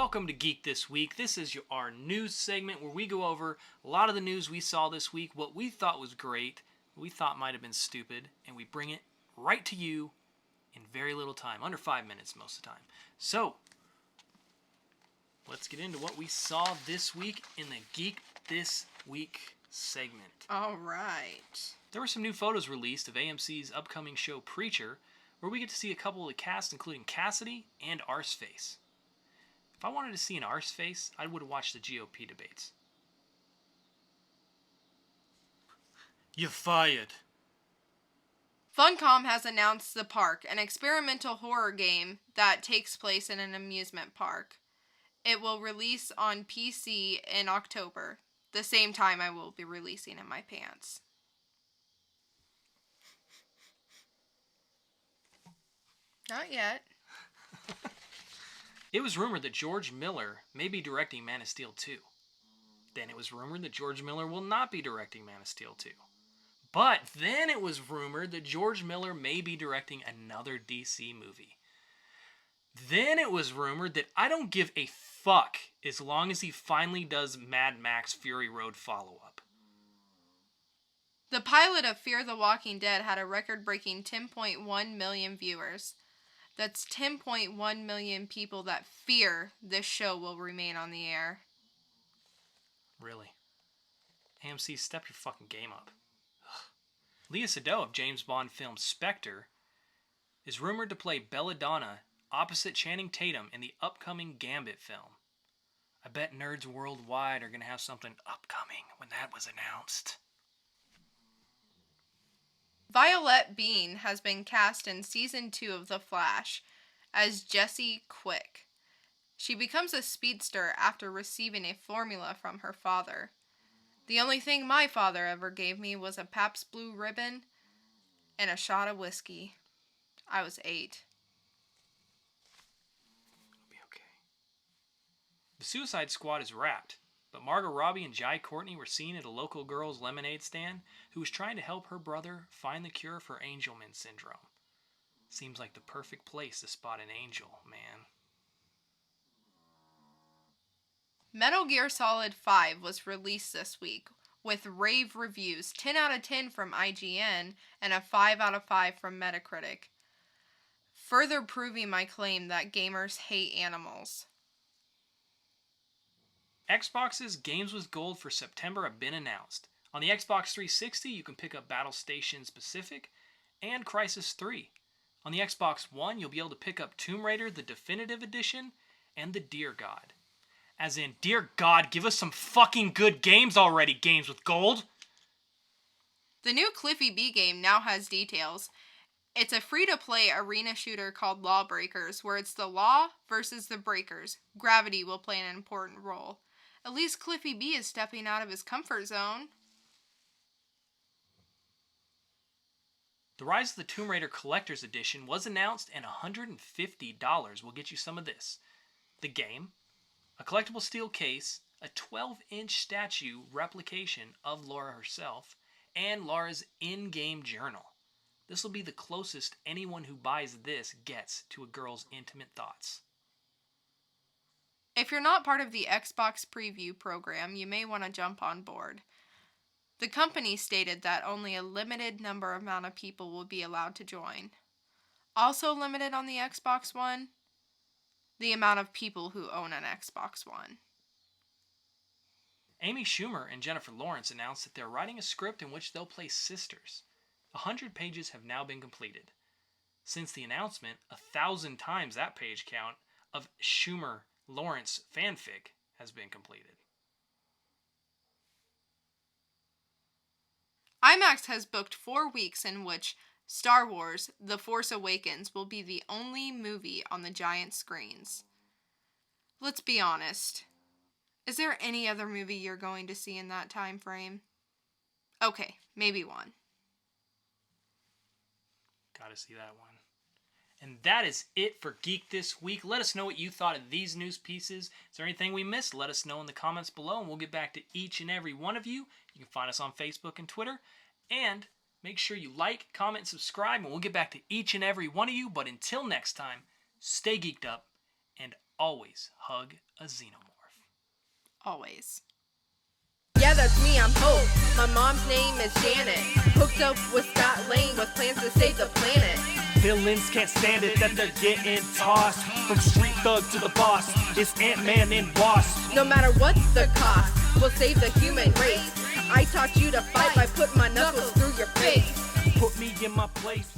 Welcome to Geek This Week. This is our news segment where we go over a lot of the news we saw this week, what we thought was great, what we thought might have been stupid, and we bring it right to you in very little time, under 5 minutes most of the time. So, let's get into what we saw this week in the Geek This Week segment. All right. There were some new photos released of AMC's upcoming show Preacher, where we get to see a couple of the cast, including Cassidy and Arseface. If I wanted to see an Arseface, I would have watched the GOP debates. You're fired. Funcom has announced The Park, an experimental horror game that takes place in an amusement park. It will release on PC in October, the same time I will be releasing In My Pants. Not yet. It was rumored that George Miller may be directing Man of Steel 2. Then it was rumored that George Miller will not be directing Man of Steel 2. But then it was rumored that George Miller may be directing another DC movie. Then it was rumored that I don't give a fuck as long as he finally does Mad Max Fury Road follow-up. The pilot of Fear the Walking Dead had a record-breaking 10.1 million viewers. That's 10.1 million people that fear this show will remain on the air. Really? AMC, step your fucking game up. Ugh. Lea Seydoux of James Bond film Spectre is rumored to play Belladonna opposite Channing Tatum in the upcoming Gambit film. I bet nerds worldwide are going to have something upcoming when that was announced. Violette Bean has been cast in Season 2 of The Flash as Jessie Quick. She becomes a speedster after receiving a formula from her father. The only thing my father ever gave me was a Pabst Blue Ribbon and a shot of whiskey. I was 8. It'll be okay. The Suicide Squad is wrapped, but Margot Robbie and Jai Courtney were seen at a local girl's lemonade stand who was trying to help her brother find the cure for Angelman syndrome. Seems like the perfect place to spot an angel, man. Metal Gear Solid 5 was released this week with rave reviews, 10 out of 10 from IGN and a 5 out of 5 from Metacritic, further proving my claim that gamers hate animals. Xbox's Games with Gold for September have been announced. On the Xbox 360, you can pick up Battle Stations Pacific and Crysis 3. On the Xbox One, you'll be able to pick up Tomb Raider, the Definitive Edition, and the Dear God. As in, dear God, give us some fucking good games already, Games with Gold! The new Cliffy B game now has details. It's a free-to-play arena shooter called Lawbreakers, where it's the law versus the breakers. Gravity will play an important role. At least Cliffy B is stepping out of his comfort zone. The Rise of the Tomb Raider Collector's Edition was announced, and $150 will get you some of this. The game, a collectible steel case, a 12-inch statue replication of Laura herself, and Laura's in-game journal. This will be the closest anyone who buys this gets to a girl's intimate thoughts. If you're not part of the Xbox preview program, you may want to jump on board. The company stated that only a limited amount of people will be allowed to join. Also limited on the Xbox One, the amount of people who own an Xbox One. Amy Schumer and Jennifer Lawrence announced that they're writing a script in which they'll play sisters. 100 pages have now been completed. Since the announcement, 1,000 times that page count of Schumer-Lawrence fanfic has been completed. IMAX has booked 4 weeks in which Star Wars: The Force Awakens will be the only movie on the giant screens. Let's be honest. Is there any other movie you're going to see in that time frame? Okay, maybe one. Gotta see that one. And that is it for Geek This Week. Let us know what you thought of these news pieces. Is there anything we missed? Let us know in the comments below, and we'll get back to each and every one of you. You can find us on Facebook and Twitter. And make sure you like, comment, and subscribe, and we'll get back to each and every one of you. But until next time, stay geeked up and always hug a xenomorph. Always. Yeah, that's me, I'm Hope. My mom's name is Janet. Hooked up with Scott Lang with plans to save the planet. Villains can't stand it that they're getting tossed. From street thug to the boss, it's Ant-Man and Wasp. No matter what's the cost, we'll save the human race. I taught you to fight by putting my knuckles through your face. Put me in my place.